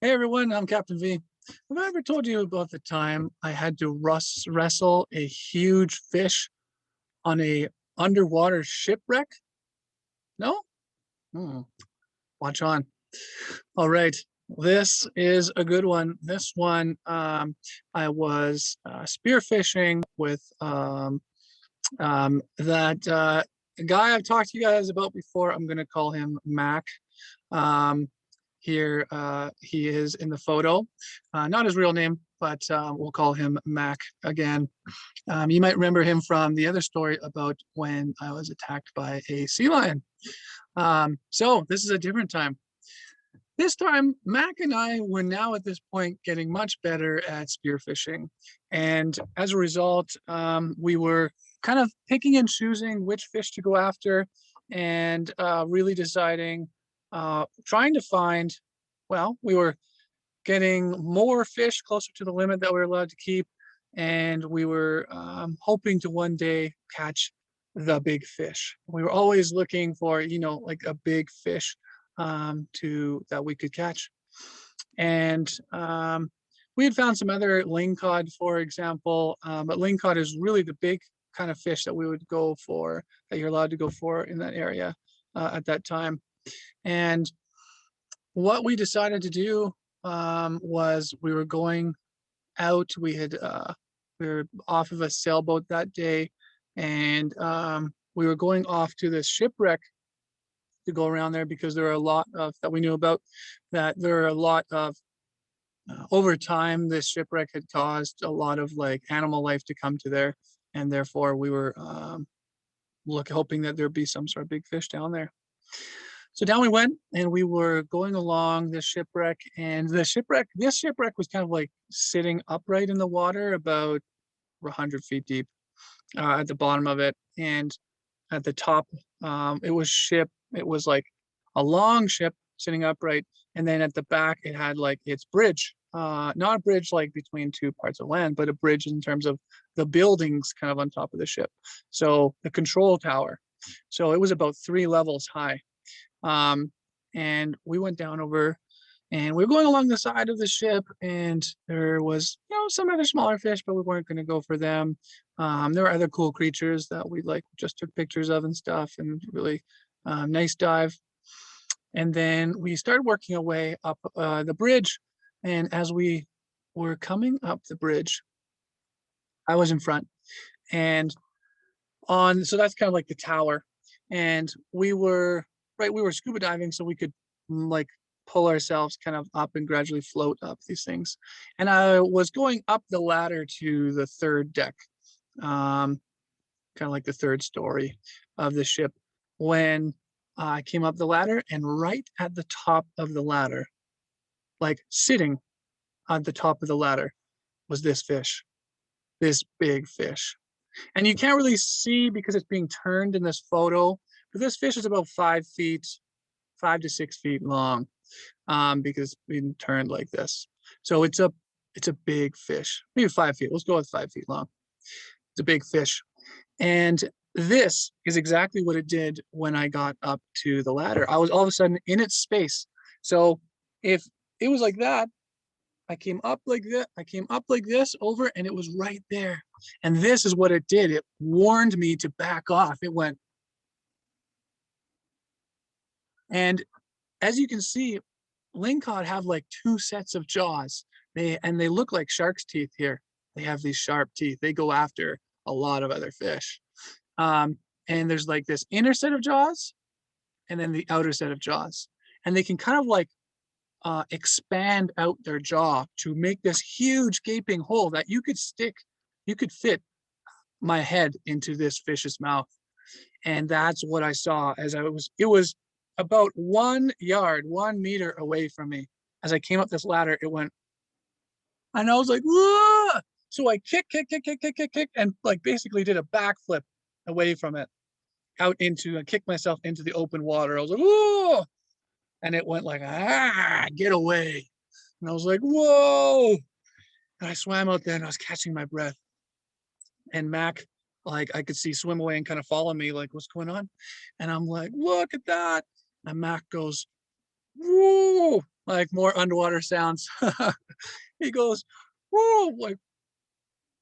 Hey everyone, I'm Captain V. Have I ever told you about the time I had to wrestle a huge fish on a underwater shipwreck? No? Hmm. Watch on. All right. This is a good one. This one, I was spearfishing with that guy I've talked to you guys about before. I'm going to call him Mac. Um, Here he is in the photo, not his real name, but we'll call him Mac again. You might remember him from the other story about when I was attacked by a sea lion. So this is a different time. This time, Mac and I were now at this point getting much better at spearfishing. And as a result, we were kind of picking and choosing which fish to go after and really deciding, trying to find, well, we were getting more fish closer to the limit that we were allowed to keep. And we were hoping to one day catch the big fish. We were always looking for, like a big fish to that we could catch. And we had found some other lingcod, for example, but lingcod is really the big kind of fish that we would go for, that you're allowed to go for in that area at that time. And what we decided to do was we were going out. We were off of a sailboat that day, and we were going off to this shipwreck to go around there because there are a lot of that we knew about, that there are a lot of over time this shipwreck had caused a lot of like animal life to come to there, and therefore we were hoping that there'd be some sort of big fish down there. So down we went, and we were going along this shipwreck, and this shipwreck was kind of like sitting upright in the water about 100 feet deep at the bottom of it. And at the top, it was like a long ship sitting upright. And then at the back, it had like its bridge, not a bridge like between two parts of land, but a bridge in terms of the buildings kind of on top of the ship. So the control tower. So it was about 3 levels high. Um, and we went down over, and we were going along the side of the ship, and there was, some other smaller fish, but we weren't going to go for them. There were other cool creatures that we like just took pictures of and stuff, and really nice dive. And then we started working our way up the bridge. And as we were coming up the bridge, I was in front, and so that's kind of like the tower. And we were scuba diving, so we could like pull ourselves kind of up and gradually float up these things. And I was going up the ladder to the third deck, kind of like the third story of the ship, when I came up the ladder, and right at the top of the ladder, like sitting on the top of the ladder, was this fish, this big fish. And you can't really see because it's being turned in this photo, but this fish is about 5 feet, 5 to 6 feet long, because it's being turned like this. So it's a big fish, maybe 5 feet. Let's go with 5 feet long. It's a big fish. And this is exactly what it did when I got up to the ladder. I was all of a sudden in its space. So if it was like that, I came up like this, over, and it was right there. And this is what it did. It warned me to back off. It went, and as you can see, lingcod have like 2 sets of jaws. They look like shark's teeth here. They have these sharp teeth. They go after a lot of other fish. And there's like this inner set of jaws, and then the outer set of jaws. And they can kind of like expand out their jaw to make this huge gaping hole that you could fit my head into this fish's mouth. And that's what I saw it was about 1 yard, 1 meter away from me. As I came up this ladder, it went, and I was like, whoa! So I kick, and like basically did a backflip away from it, I kicked myself into the open water. I was like, whoa! And it went like, get away. And I was like, whoa. And I swam out there, and I was catching my breath. And Mac, like, I could see swim away and kind of follow me, like, what's going on? And I'm like, look at that. And Mac goes, whoa. like more underwater sounds. He goes, whoa, like,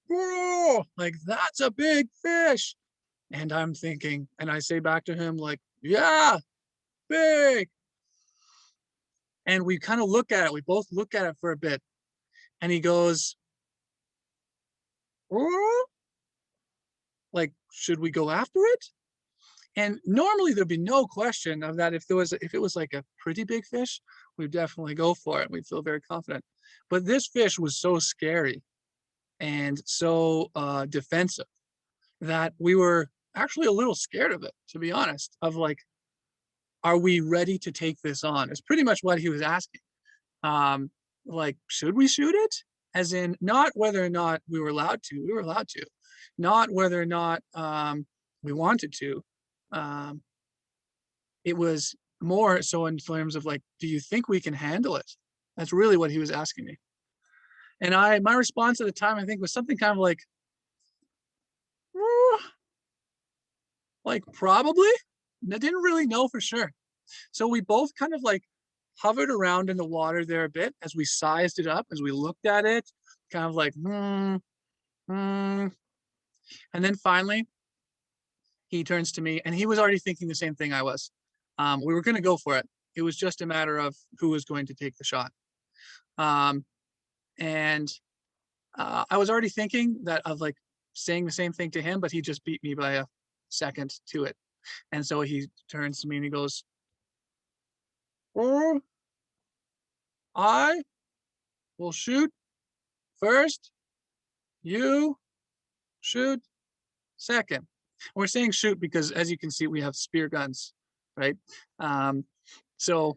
whoa, like that's a big fish. And I'm thinking, and I say back to him, like, yeah, big. And we kind of look at it. We both look at it for a bit. And he goes, "Oh, like, should we go after it?" And normally there'd be no question of that. If it was like a pretty big fish, we'd definitely go for it. We'd feel very confident. But this fish was so scary and so defensive that we were actually a little scared of it, to be honest, of like, are we ready to take this on? It's pretty much what he was asking. Um, like, should we shoot it? As in, not whether or not we were allowed to, we were allowed to, not whether or not we wanted to. Um, it was more so in terms of like, do you think we can handle it? That's really what he was asking me. And my response at the time, I think, was something kind of "Uh, like probably. I didn't really know for sure. So we both kind of like hovered around in the water there a bit as we sized it up, as we looked at it, kind of like, hmm. And then finally, he turns to me and he was already thinking the same thing I was. We were going to go for it. It was just a matter of who was going to take the shot. Um, and I was already thinking that of like saying the same thing to him, but he just beat me by a second to it. And so he turns to me and he goes, "Oh, I will shoot first. You shoot second." We're saying shoot because, as you can see, we have spear guns, right? Um, so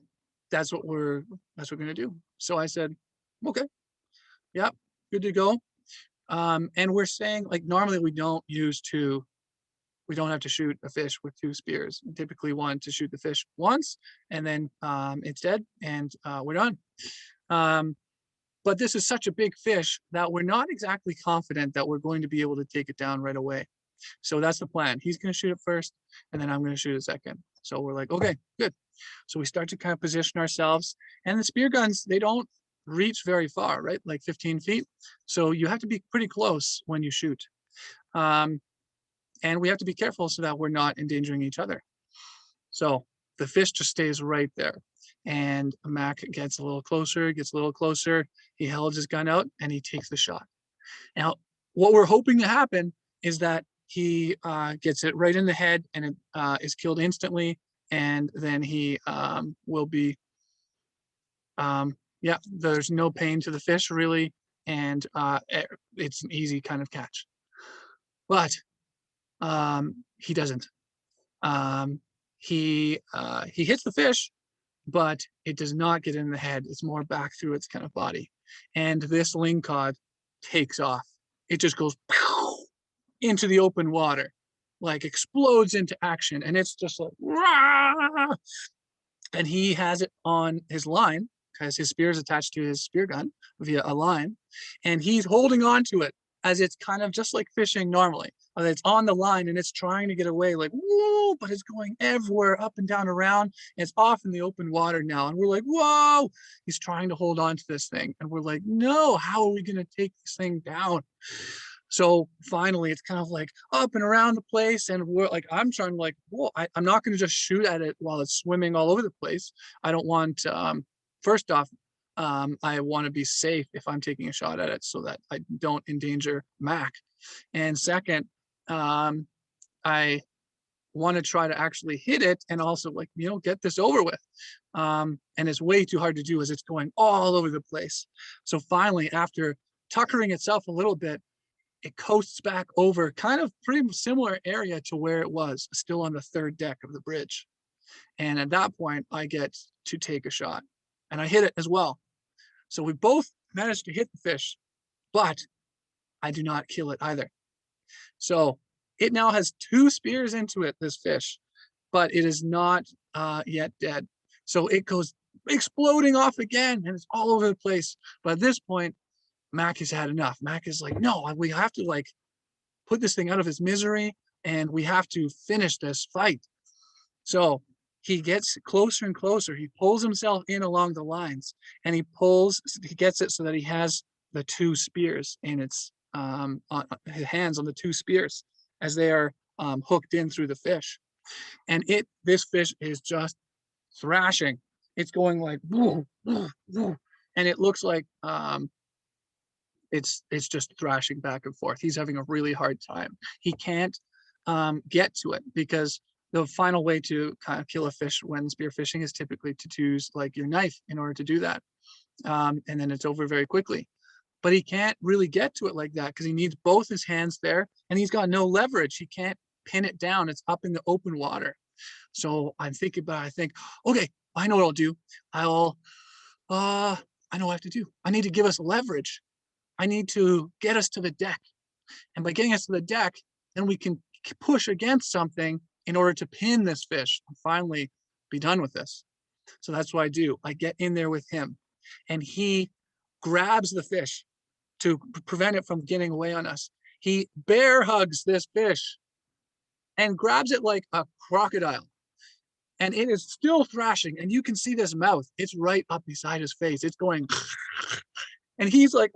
that's what we're gonna do. So I said, okay, yeah, good to go. And we're saying like normally we don't have to shoot a fish with two spears. Typically one to shoot the fish once and then it's dead and we're done. Um, but this is such a big fish that we're not exactly confident that we're going to be able to take it down right away. So that's the plan. He's going to shoot it first, and then I'm going to shoot it second. So we're like, okay, good. So we start to kind of position ourselves, and the spear guns, they don't reach very far, right? Like 15 feet. So you have to be pretty close when you shoot. Um, and we have to be careful so that we're not endangering each other. So the fish just stays right there. And Mac gets a little closer, gets a little closer. He held his gun out and he takes the shot. Now, what we're hoping to happen is that he gets it right in the head and it is killed instantly. And then he will be, yeah, there's no pain to the fish really. And it's an easy kind of catch. But he doesn't. Um, he hits the fish, but it does not get in the head. It's more back through its kind of body. And this lingcod takes off. It just goes into the open water, like explodes into action. And it's just like, rah! And he has it on his line because his spear is attached to his spear gun via a line. And he's holding on to it as it's kind of just like fishing normally. It's on the line and it's trying to get away, like, whoa, but it's going everywhere, up and down, around. And it's off in the open water now. And we're like, whoa, he's trying to hold on to this thing. And we're like, no, how are we going to take this thing down? So finally, it's kind of like up and around the place. And we're like, I'm trying to like, whoa, I'm not going to just shoot at it while it's swimming all over the place. I don't want, first off, I want to be safe if I'm taking a shot at it so that I don't endanger Mac. And second, I want to try to actually hit it and also like, get this over with. And it's way too hard to do as it's going all over the place. So finally, after tuckering itself a little bit, it coasts back over kind of pretty similar area to where it was, still on the third deck of the bridge. And at that point, I get to take a shot and I hit it as well. So we both managed to hit the fish, but I do not kill it either. So it now has two spears into it, this fish, but it is not yet dead. So it goes exploding off again and it's all over the place. But at this point, Mac has had enough. Mac is like, no, we have to like put this thing out of its misery and we have to finish this fight. So he gets closer and closer. He pulls himself in along the lines, and he gets it so that he has the two spears in on his hands on the two spears as they are hooked in through the fish. And this fish is just thrashing. It's going like, woo, woo, woo, and it looks like it's just thrashing back and forth. He's having a really hard time. He can't get to it because the final way to kind of kill a fish when spearfishing is typically to use like your knife in order to do that. And then it's over very quickly. But he can't really get to it like that because he needs both his hands there and he's got no leverage. He can't pin it down. It's up in the open water. So I'm thinking about it. I think, okay, I know what I'll do. I know what I have to do. I need to give us leverage. I need to get us to the deck. And by getting us to the deck, then we can push against something in order to pin this fish and finally be done with this. So that's what I do. I get in there with him and he grabs the fish to prevent it from getting away on us. He bear hugs this fish and grabs it like a crocodile. And it is still thrashing. And you can see this mouth. It's right up beside his face. It's going, and he's like,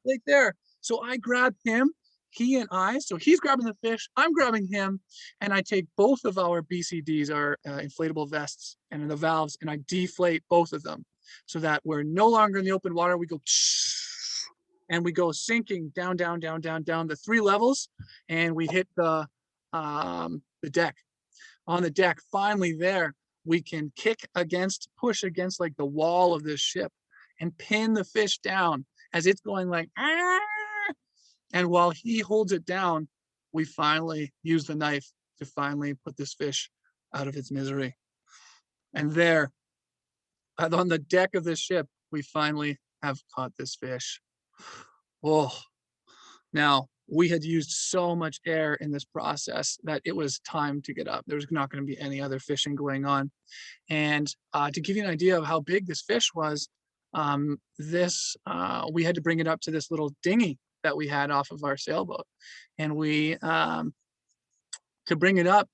like there. So I grab him, so he's grabbing the fish, I'm grabbing him, and I take both of our BCDs, our inflatable vests, and the valves, and I deflate both of them so that we're no longer in the open water. We go, and we go sinking down, down, down, down, down the 3 levels, and we hit the deck. On the deck, finally there, we can push against like the wall of this ship and pin the fish down as it's going like, ah! And while he holds it down, we finally use the knife to finally put this fish out of its misery. And there, on the deck of this ship, we finally have caught this fish. Oh, now we had used so much air in this process that it was time to get up. There's not going to be any other fishing going on. And to give you an idea of how big this fish was, we had to bring it up to this little dinghy that we had off of our sailboat. And to bring it up,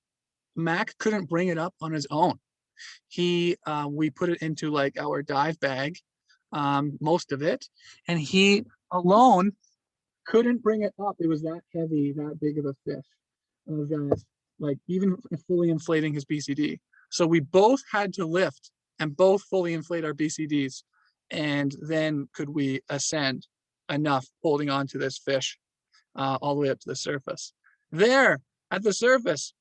Mac couldn't bring it up on his own. We put it into like our dive bag, most of it, and he alone couldn't bring it up. It was that heavy, that big of a fish, that like even fully inflating his BCD. So we both had to lift and both fully inflate our BCDs, and then could we ascend enough holding on to this fish all the way up to the surface. There at the surface,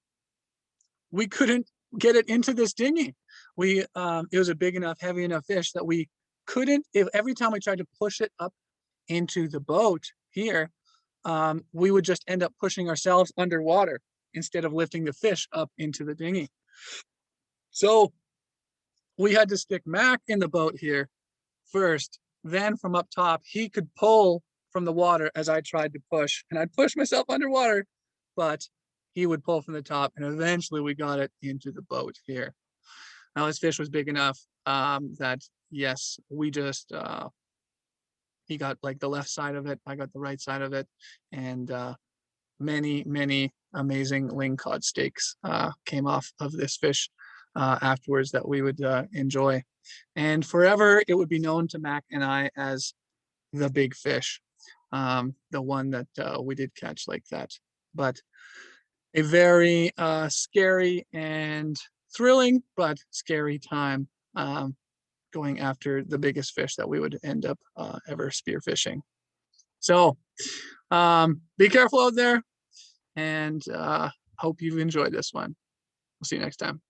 we couldn't get it into this dinghy. It was a big enough, heavy enough fish that we couldn't, every time we tried to push it up into the boat here, we would just end up pushing ourselves underwater instead of lifting the fish up into the dinghy. So we had to stick Mac in the boat here first. Then from up top, he could pull from the water as I tried to push, and I'd push myself underwater, but he would pull from the top, and eventually we got it into the boat here. Now this fish was big enough that yes, we just he got like the left side of it, I got the right side of it, and many amazing lingcod steaks came off of this fish afterwards that we would enjoy. And forever it would be known to Mac and I as the big fish, the one that we did catch like that. But a very scary and thrilling, but scary time going after the biggest fish that we would end up ever spearfishing. So be careful out there, and hope you've enjoyed this one. We'll see you next time.